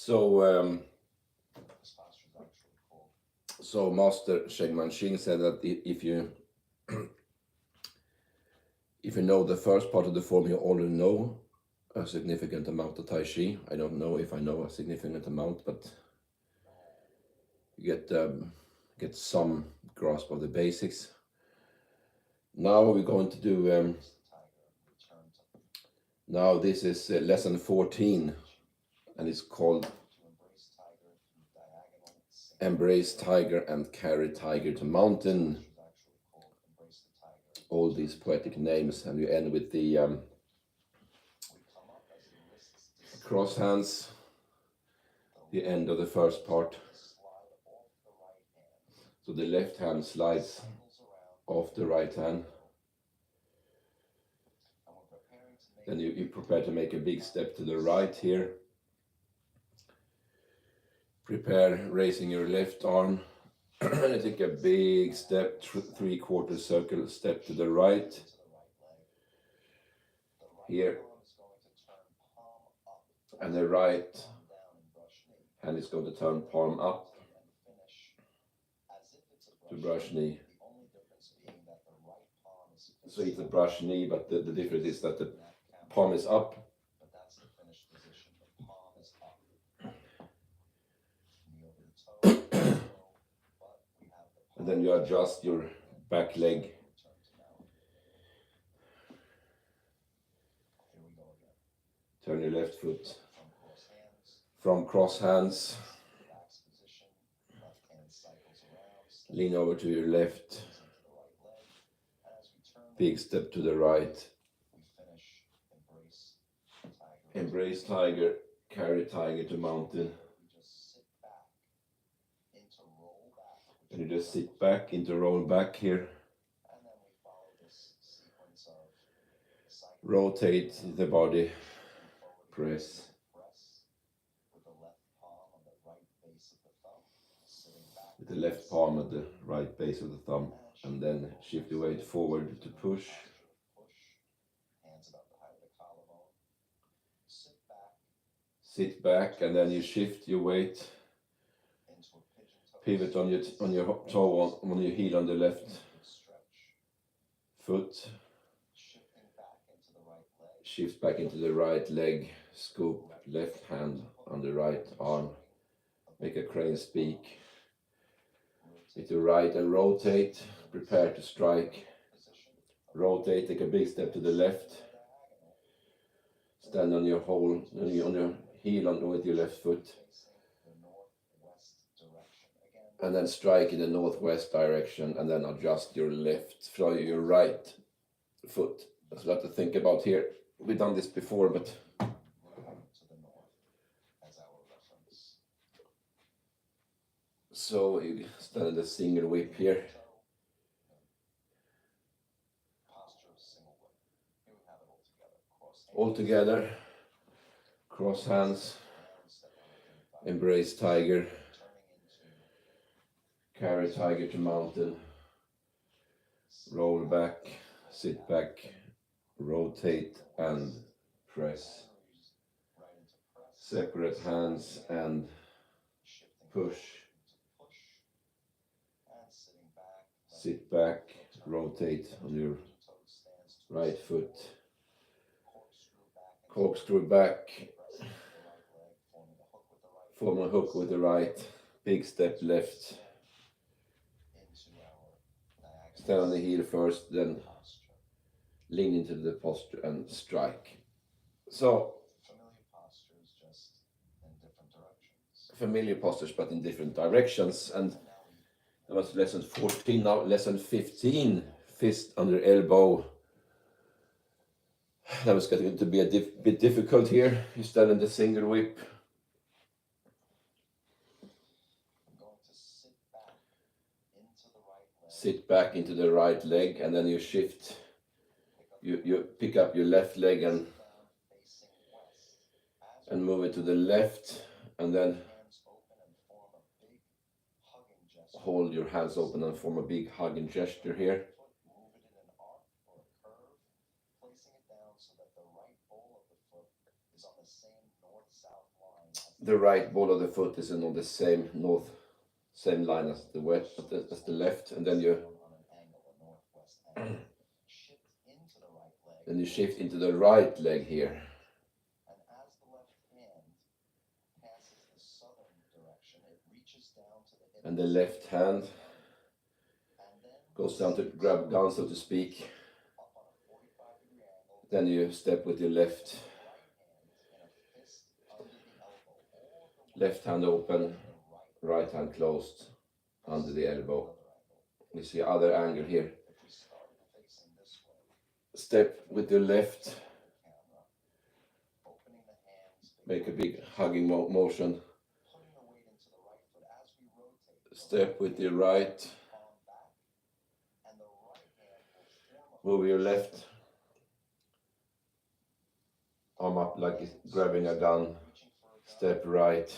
So Master Sheng Manxing said that if you know the first part of the form, you already know a significant amount of taichi. I don't know if I know a significant amount, but you get some grasp of the basics. Now we're going to do. Now this is lesson 14, and it's called Embrace Tiger and Carry Tiger to Mountain. All these poetic names, and you end with the cross hands, the end of the first part. So the left hand slides off the right hand. Then you prepare to make a big step to the right here. Prepare raising your left arm. And you take a big step, 3/4 circle step to the right. Here. And the right hand is going to turn palm up to brush knee. So it's a brush knee, but the difference is that the palm is up. And then you adjust your back leg. Turn your left foot from cross hands. Lean over to your left. Big step to the right. Embrace tiger, carry tiger to mountain. And you just sit back into roll back here. Rotate the body. Press. With the left palm at the right base of the thumb. And then shift your weight forward to push. Sit back, and then you shift your weight. Pivot on your toe, on your heel on the left foot. Shift back into the right leg. Scoop left hand on the right arm. Make a crane speak. With your right and rotate. Prepare to strike. Rotate. Take a big step to the left. Stand on your heel with your left foot. And then strike in the northwest direction, and then adjust your your right foot. That's a lot to think about here. We've done this before, but so you stand in the single whip here. All together, cross hands, embrace tiger, carry tiger to mountain, roll back, sit back, rotate and press. Separate hands and push. Sit back, rotate on your right foot. Corkscrew back. Form a hook with the right. Big step left. Stand on the heel first, then lean into the posture and strike. So, familiar postures but in different directions. And that was lesson 14. Now lesson 15, fist under elbow. That was going to be a bit difficult here. You stand in the single whip. Sit back into the right leg, and then you shift. You pick up your left leg and move it to the left, and then hold your hands open and form a big hugging gesture here. the right ball of the foot is on the same line as the left, and then you shift into the right leg here. And the left hand goes down to grab down, so to speak. Then you step with your left hand open, right hand closed under the elbow. You see other angle here. Step with your left, make a big hugging motion. Step with your right, move your left arm up like it's grabbing a gun. Step right,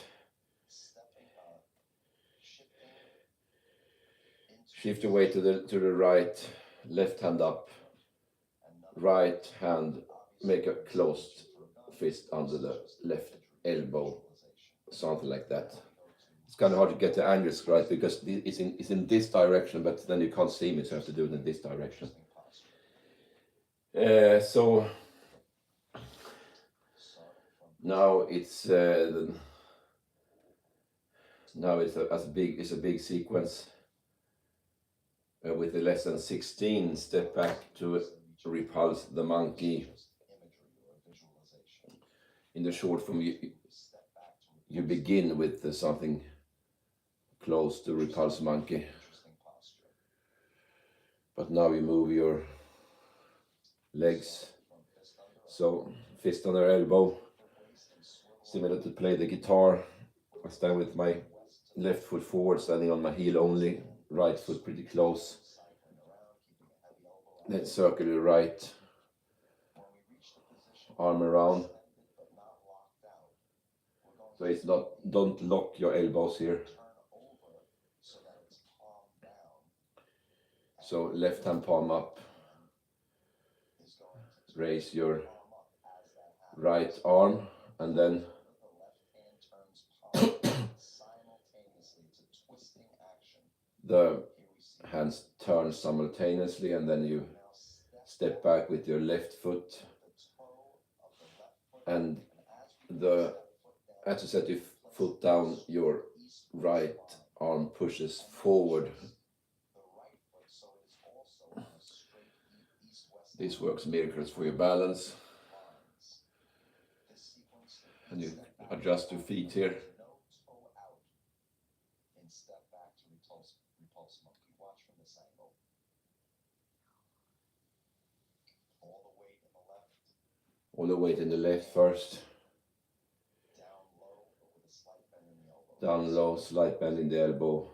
shift your weight to the right, left hand up, right hand, make a closed fist under the left elbow, something like that. It's kind of hard to get the angles right because it's in this direction, but then you can't see me, so I have to do it in this direction. So now it's a big sequence with the lesson 16. Step back to repulse the monkey. In the short form, you begin with something close to repulse monkey, but now you move your legs. So fist on their elbow, similar to play the guitar. I stand with my left foot forward, standing on my heel only, right foot pretty close. Then circle your right arm around. So it's not, don't lock your elbows here. So left hand palm up. Raise your right arm and then the hands turn simultaneously, and then you step back with your left foot, and as you set your foot down, your right arm pushes forward. This works miracles for your balance, and you adjust your feet here. All the weight in the left first. Down low, slight bend in the elbow.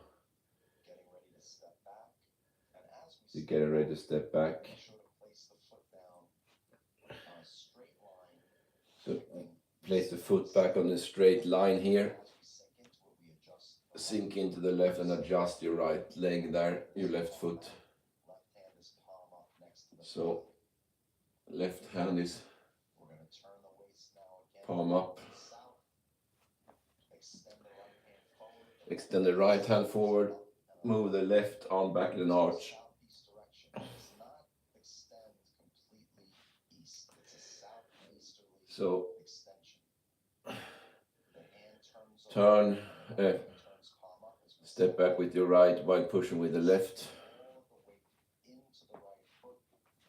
You're getting ready to step back. So place the foot back on the straight line here. Sink into the left and adjust your right leg there, your left foot. So left hand is palm up. Extend the right hand forward. Move the left arm back in an arch. So turn, step back with your right while pushing with the left.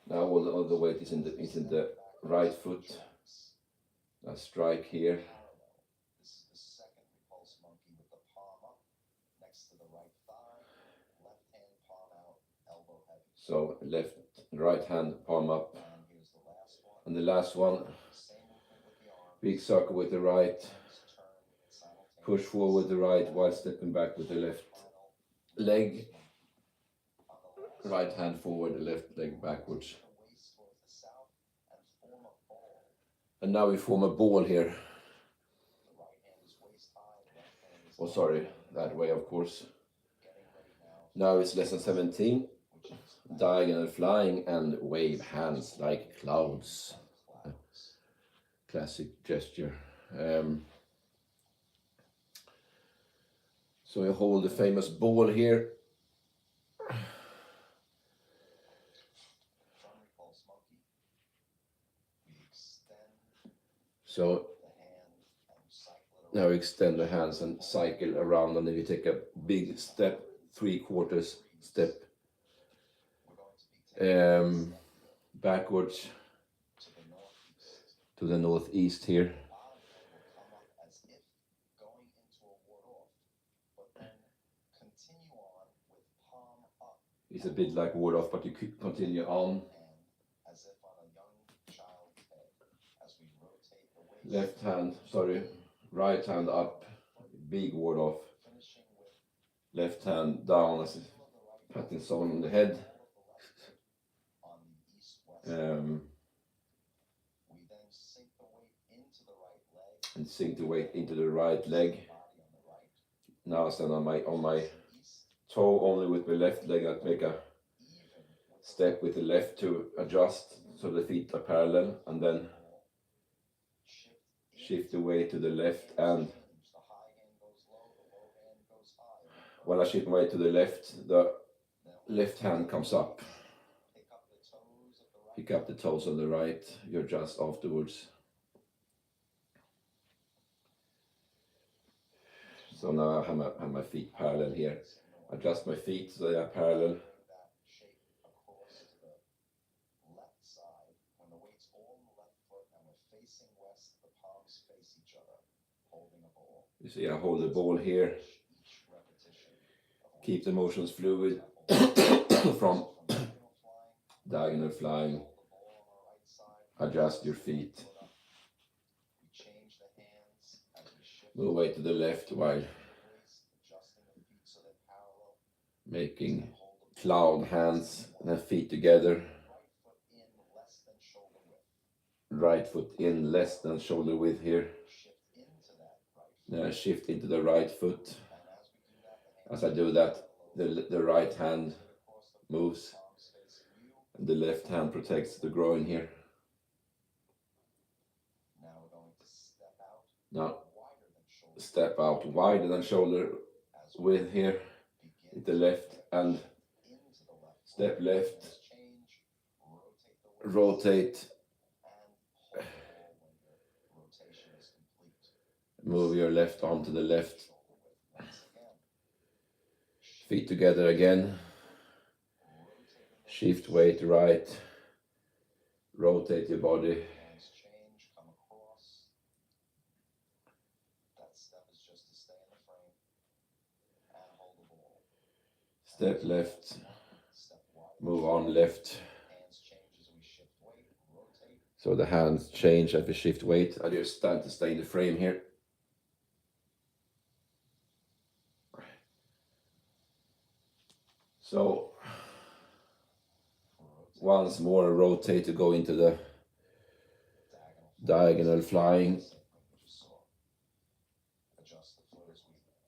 Now all the weight is in the right foot. Now strike here. So right hand palm up. And the last one, big circle with the right. Push forward the right while stepping back with the left leg. Right hand forward, the left leg backwards. And now we form a ball here. Oh, sorry, that way, of course. Now it's lesson 17. Diagonal flying and wave hands like clouds. Classic gesture. So you hold the famous ball here. So now extend the hands and cycle around, and then you take a big step, 3/4 step backwards to the northeast here. It's a bit like ward off, but you could continue on. Right hand up, big ward off. Left hand down as if patting someone on the head. And sink the weight into the right leg. Now I stand on my toe only with the left leg. I make a step with the left to adjust so the feet are parallel, and then shift the weight to the left, and while I shift my weight to the left hand comes up. Pick up the toes on the right, you adjust afterwards. So now I have my feet parallel here. Adjust my feet so they are parallel. You see, I hold the ball here. Keep the motions fluid from diagonal flying. Adjust your feet. Move weight to the left while making cloud hands and feet together. Right foot in less than shoulder width here. Then I shift into the right foot. As I do that, the right hand moves and the left hand protects the groin here. Now step out wider than shoulder width here with the left, and step left, rotate, move your left arm to the left, feet together again, shift weight right, rotate your body. Step left, move on left. So the hands change as we shift weight. I just stand to stay in the frame here. So once more rotate to go into the diagonal flying.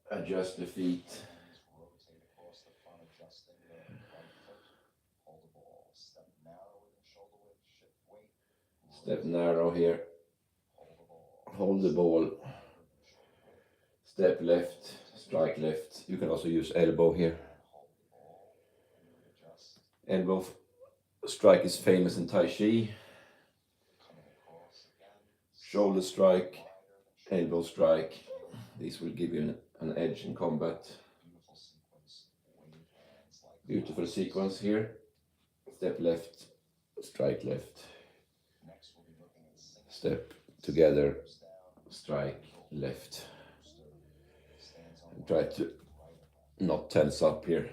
Adjust the feet. Step narrow here. Hold the ball. Step left, strike left. You can also use elbow here. Elbow strike is famous in taichi. Shoulder strike, elbow strike. These will give you an edge in combat. Beautiful sequence here. Step left, strike left. Step together, strike left. And try to not tense up here.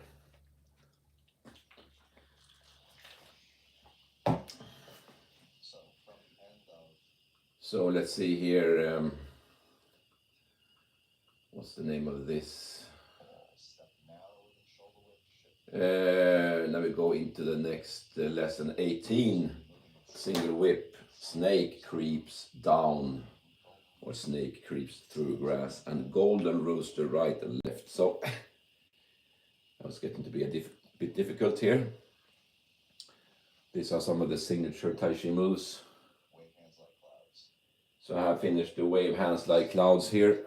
So let's see here, what's the name of this? Now we go into the next lesson 18, single whip, snake creeps down, or snake creeps through grass, and golden rooster right and left. So that was getting to be a bit difficult here. These are some of the signature taichi moves. So I have finished the wave hands like clouds here.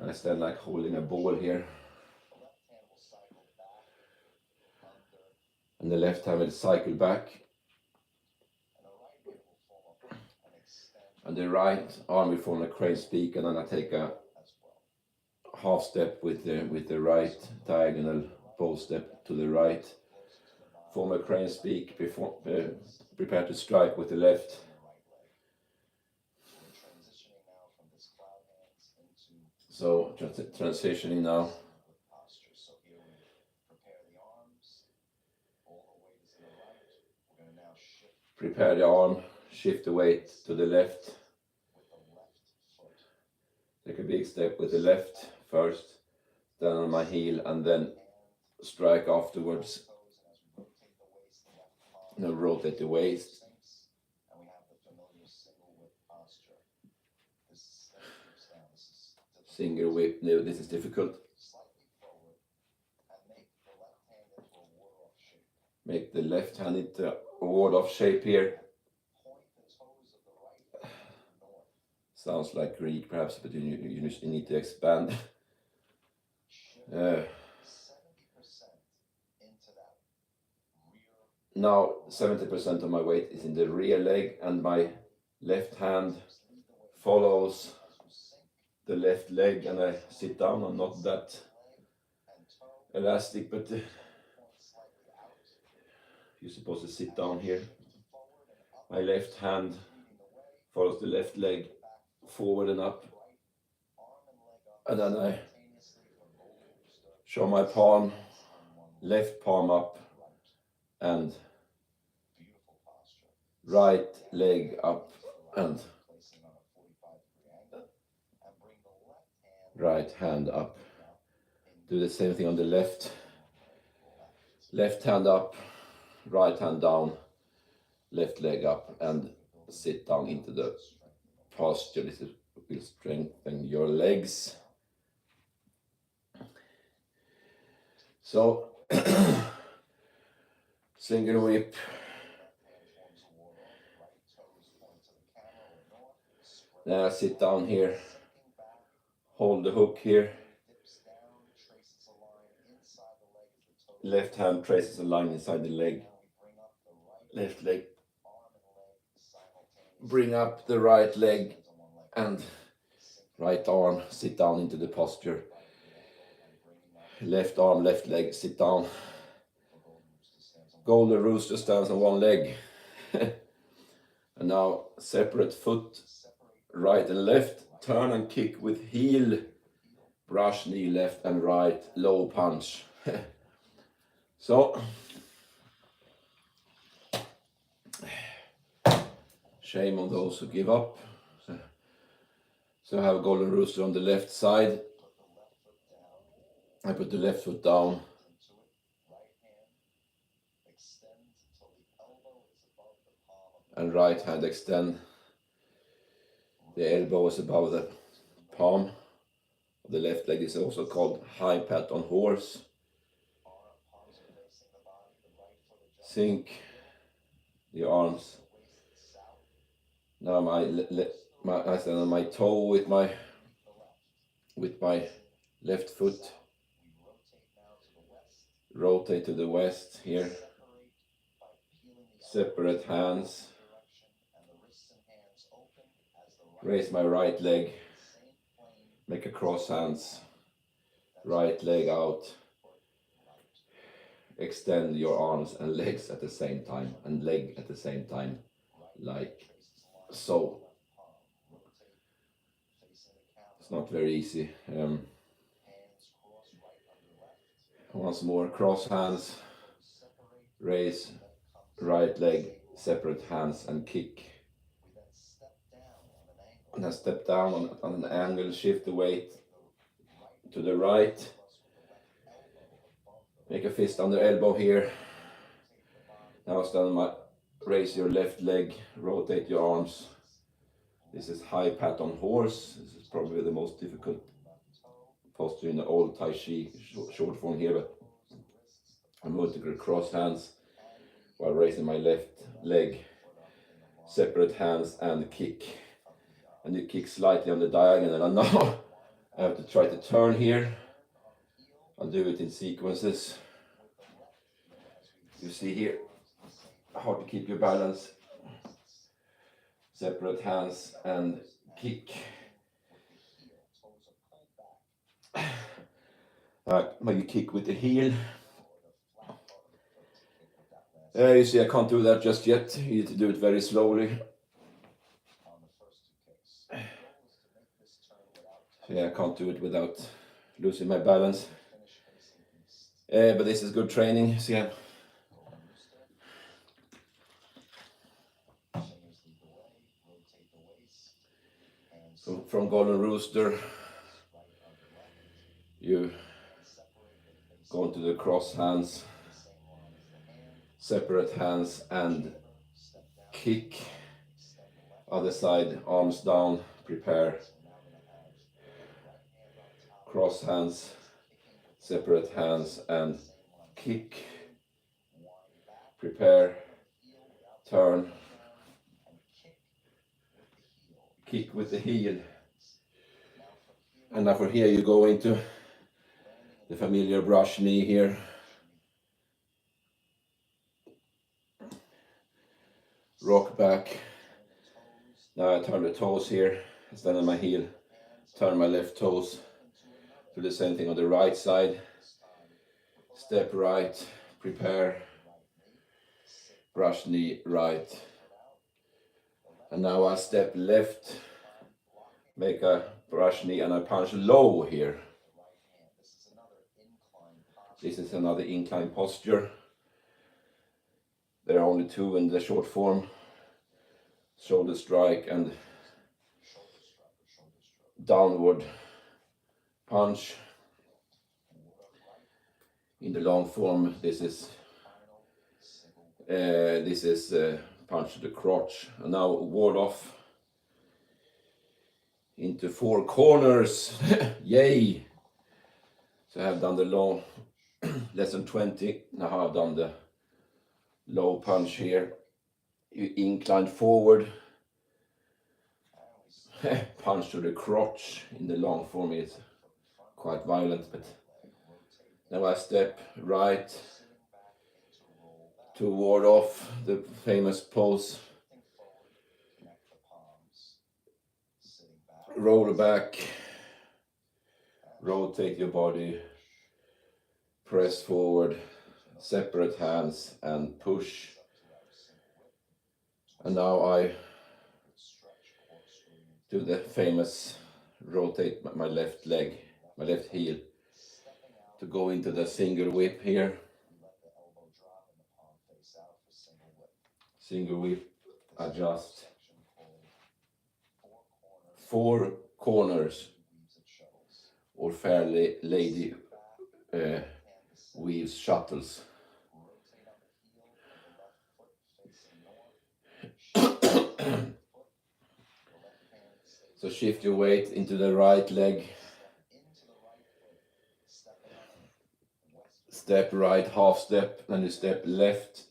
And I stand like holding a ball here. And the left hand will cycle back. And the right arm will form a crane speak, and then I take a half step with the right diagonal bow step to the right. Form a crane speak, prepare to strike with the left. So transitioning now. Prepare the arm, shift the weight to the left. Take a big step with the left first, then on my heel, and then strike afterwards. Now rotate the waist. Single whip. No, this is difficult. Make the left hand into a ward-off shape here. Sounds like Greek perhaps, but you need to expand. Now 70% of my weight is in the rear leg, and my left hand follows the left leg, and I sit down. I'm not that elastic, but you're supposed to sit down here. My left hand follows the left leg forward and up, and then I show my palm, left palm up, and right leg up, and right hand up. Do the same thing on the left. Left hand up, right hand down, left leg up, and sit down into the posture. This will strengthen your legs. So single whip. Then I sit down here, hold the hook here. Left hand traces a line inside the leg. Left leg. Bring up the right leg and right arm, sit down into the posture. Left arm, left leg, sit down. Golden rooster stands on one leg. And now separate foot, right and left. Turn and kick with heel. Brush knee left and right, low punch. So, shame on those who give up. So I have a golden rooster on the left side. I put the left foot down. And right hand extend. The elbow is above the palm. The left leg is also called high pat on horse. Sink the arms. Now I stand on my toe with my left foot. Rotate to the west here. Separate hands. Raise my right leg. Make a cross hands. Right leg out. Extend your arms and legs at the same time, and leg at the same time, like so. It's not very easy. Once more, cross hands, raise right leg, separate hands, and kick. And then step down on an angle, shift the weight to the right. Make a fist under elbow here. Now stand raise your left leg, rotate your arms. This is high pat on horse. This is probably the most difficult posture in the old taichi short form here, but I'm going to cross hands while raising my left leg. Separate hands and kick. And you kick slightly on the diagonal. And now I have to try to turn here. I'll do it in sequences. You see here how to keep your balance. Separate hands and kick. Maybe kick with the heel. You see, I can't do that just yet. You need to do it very slowly. Yeah, I can't do it without losing my balance. But this is good training. See, from Golden Rooster, you go into the cross hands, separate hands, and kick. Other side, arms down, prepare. Cross hands, separate hands, and kick. Prepare, turn, kick with the heel. And now for here you go into the familiar brush knee here. Rock back. Now I turn the toes here, stand on my heel, turn my left toes. Do the same thing on the right side. Step right, prepare, brush knee right. And now I step left, make a brush knee, and I punch low here. This is another incline posture. There are only two in the short form. Shoulder strike and downward punch. In the long form, this is punch to the crotch. And now ward off into four corners. Yay! So I have done the long lesson 20. Now I've done the low punch here. You incline forward. Punch to the crotch. In the long form is quite violent, but now I step right to ward off the famous pose. Roll back, rotate your body, press forward, separate hands and push. And now I do the famous rotate my left leg, my left heel, to go into the single whip here. Single whip, adjust. Four corners, or fair lady weaves shuttles. So shift your weight into the right leg. Step right, half step, then you step left.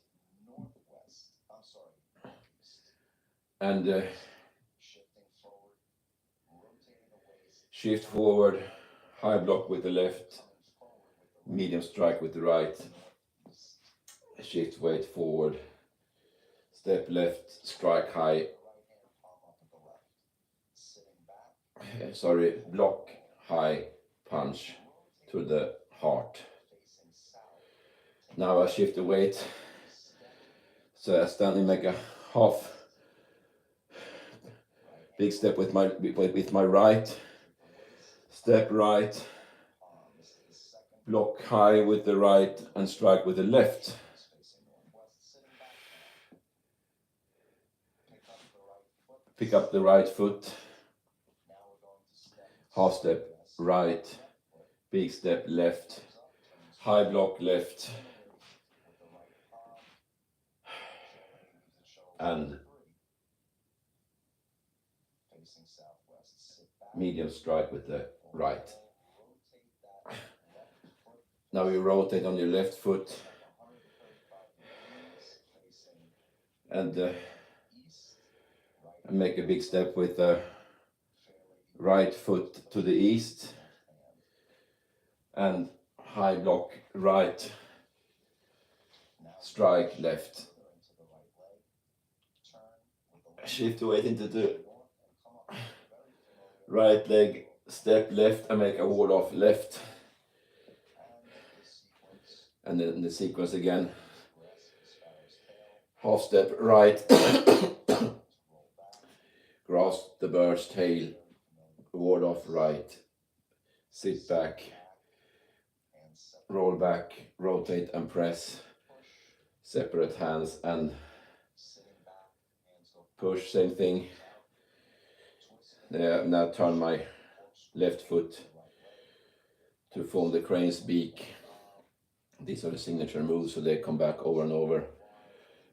And shift forward, high block with the left, medium strike with the right. Shift weight forward, step left, strike high. Block high, punch to the heart. Now I shift the weight. So I stand and make a half big step with my right. Step right, block high with the right and strike with the left. Pick up the right foot. Half step right, big step left, high block left, and medium strike with the right. Now you rotate on your left foot and make a big step with the right foot to the east. and high block right, strike left, shift weight into the right leg, step left and make a wall off left, and then the sequence again, half step right, grasp the bird's tail, ward off right, sit back, roll back, rotate and press, separate hands and push, same thing. Now turn my left foot to form the crane's beak. These are the signature moves, so they come back over and over.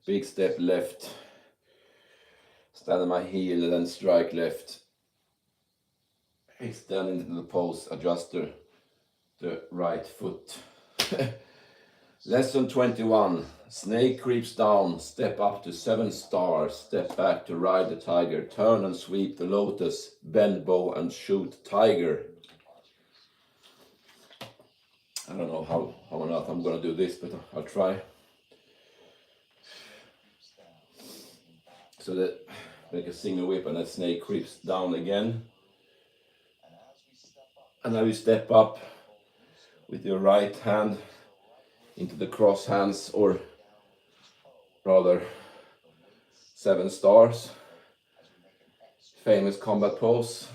Big step left, stand on my heel, then strike left, extend into the pose, adjust the right foot. Lesson 21. Snake creeps down, step up to 7 stars, step back to ride the tiger, turn and sweep the lotus, bend bow and shoot tiger. I don't know how on earth I'm gonna do this, but I'll try. So that make a single whip and that snake creeps down again. And now you step up with your right hand into the cross hands, or rather 7 stars. Famous combat pose.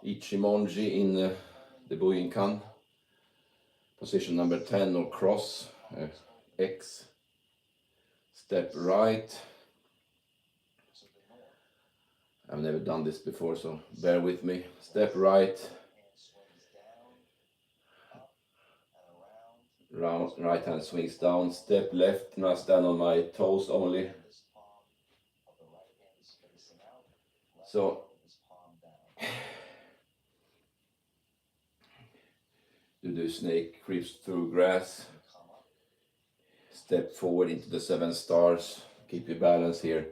Ichimonji in the Bujinkan. Position number 10 or cross, X. Step right. I've never done this before, so bear with me. Step right. Round, right hand swings down. Step left. Now stand on my toes only. So you do snake creeps through grass. Step forward into the 7 stars. Keep your balance here.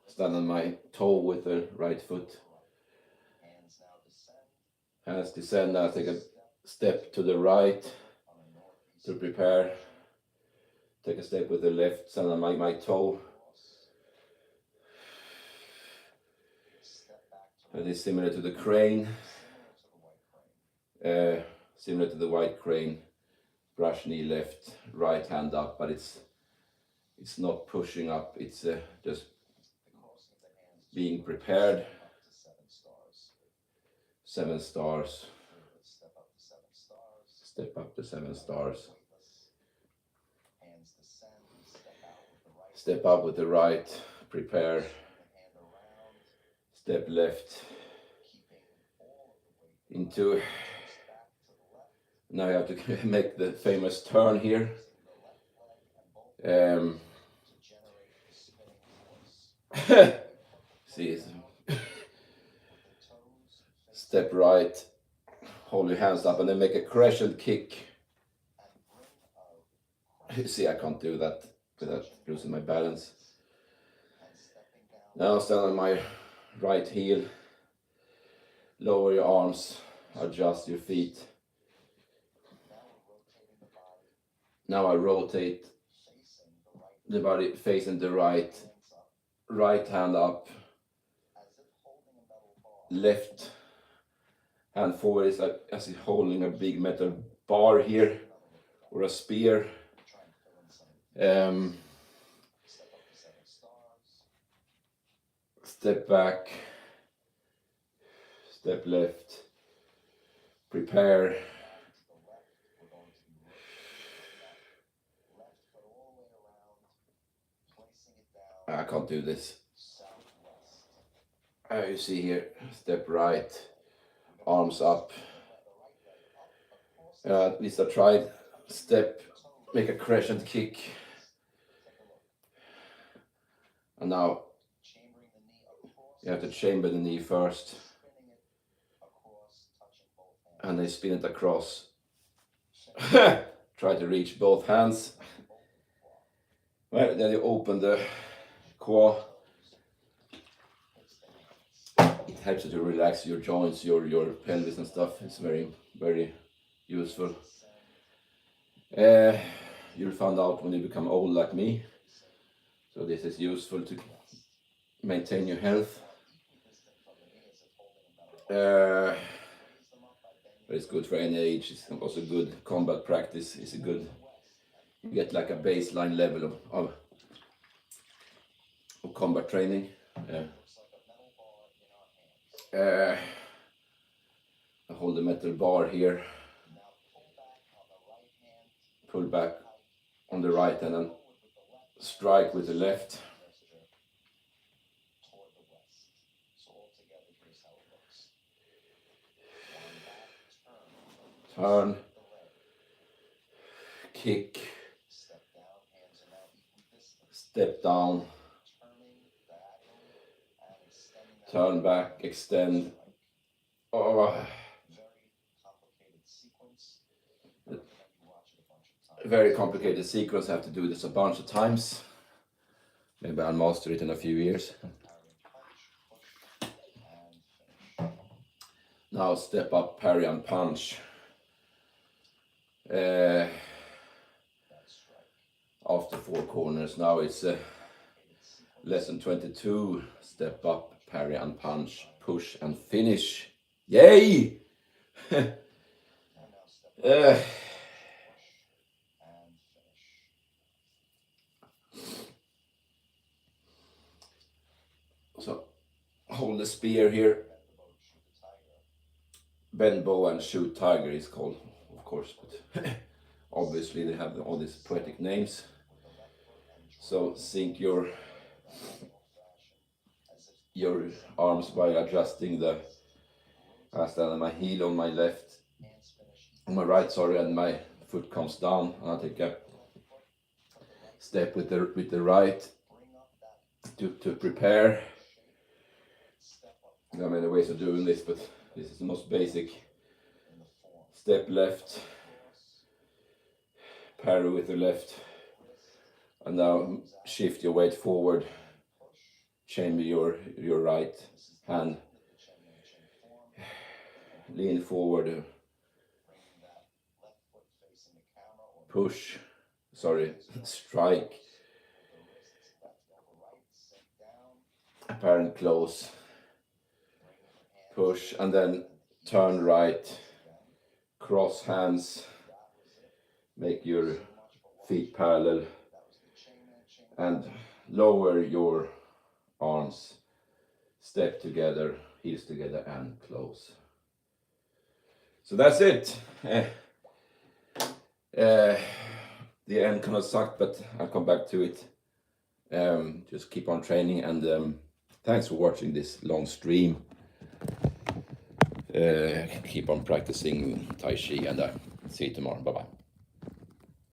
Stand on my toe with the right foot. Hands descend. Now take a step to the right to prepare. Take a step with the left. Stand on my toe. That is similar to the crane. Similar to the white crane. Brush knee left, right hand up, but it's not pushing up. It's just being prepared. 7 stars. Step up to 7 stars. Step up with the right, prepare. Step left into. Now you have to make the famous turn here. See, step right, hold your hands up and then make a crescent kick. See, I can't do that without losing my balance. Now stand on my right heel, lower your arms, adjust your feet. Now I rotate the body facing the right, right hand up, left hand forward is like as if holding a big metal bar here, or a spear. Step back, step left, prepare. I can't do this. You see here, step right, arms up. At least I tried. Step, make a crescent kick. And now you have to chamber the knee first. And then spin it across. Try to reach both hands. Well, then you open the core. It helps you to relax your joints, your pelvis and stuff. It's very, very useful. You'll find out when you become old like me. So this is useful to maintain your health. But it's good for any age. It's also good combat practice. It's a good, you get like a baseline level of combat training. I hold the metal bar here, pull back on the right and then strike with the left. Turn, kick, step down, turn back, extend. Oh. A very complicated sequence. I have to do this a bunch of times. Maybe I'll master it in a few years. Now step up, parry and punch. After 4 corners. Now it's lesson 22. Step up, parry and punch, push and finish. Yay! So hold the spear here. Bend bow and shoot tiger is called, of course, but obviously they have all these poetic names. So sink your arms by adjusting the, I stand on my heel on my right, and my foot comes down, and I take a step with the right to prepare. There are many ways of doing this, but this is the most basic. Step left, parry with the left, and now shift your weight forward, chamber your right hand, lean forward, push, strike, parry and close, push, and then turn right, cross hands, make your feet parallel, and lower your arms, step together, heels together, and close. So that's it. The end kind of sucked, but I'll come back to it. Just keep on training, and thanks for watching this long stream. Keep on practicing Tai Chi, and see you tomorrow. Bye bye.